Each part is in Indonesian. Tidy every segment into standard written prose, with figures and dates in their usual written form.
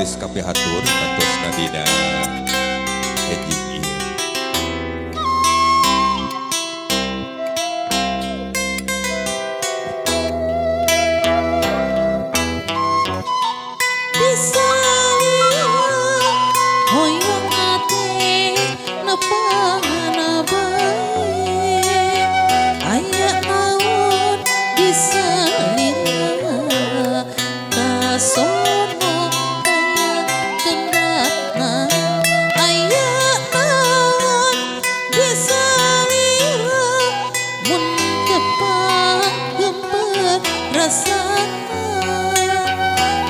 geus kapihatur kantosna dina hejing ieu.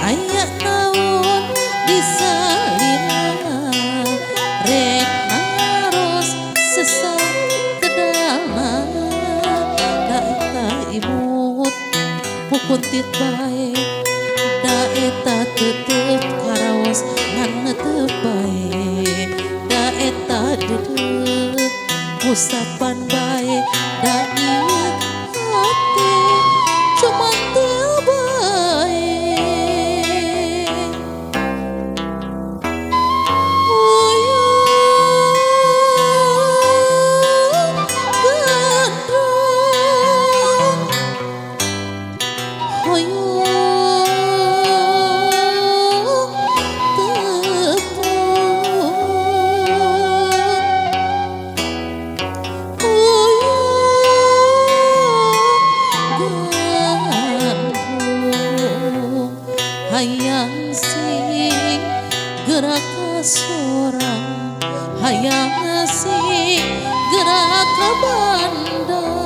Aya naon disalina rek naros sesak kedalna da eta imut pukuntit bae da eta tetep karaos ngan teu bae da eta dedeuh usapan bae da ieu hati cuma teu bae. Hayang sing gerak kasorang, hayang sing gerak ka bandang.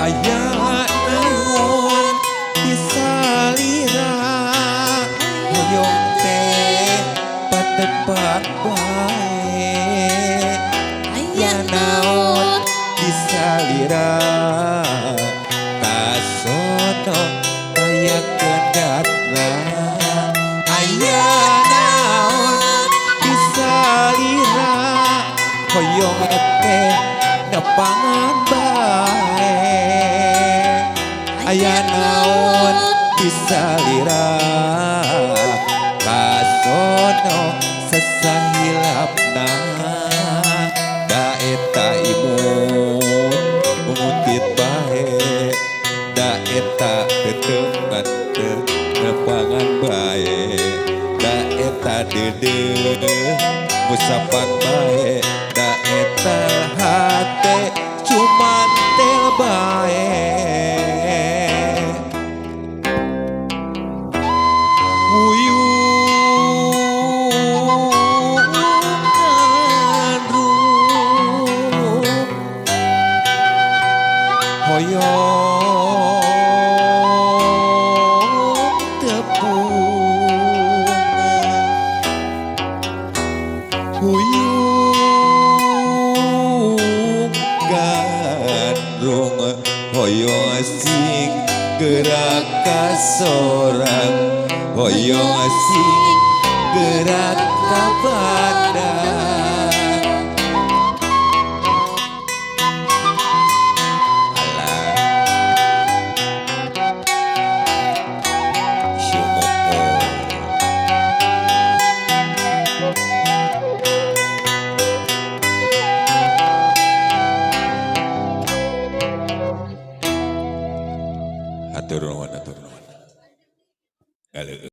Aya naon disalira hoyong teh patepak bae. Aya naon disalira kasono kaya kedatna. Aya naon disalira hoyong teh nepangan bae. Aya naon disalira kasono sesahilapna da eta imun menguntit bae da eta teteungan teu nepangan bae da eta dedeuh musapan bae da eta hate cuman teu bae. Hoyong tepung huyung gandrung hoyong sing gerak kasorang hoyong sing gerak ka bandang. Atur nuhun.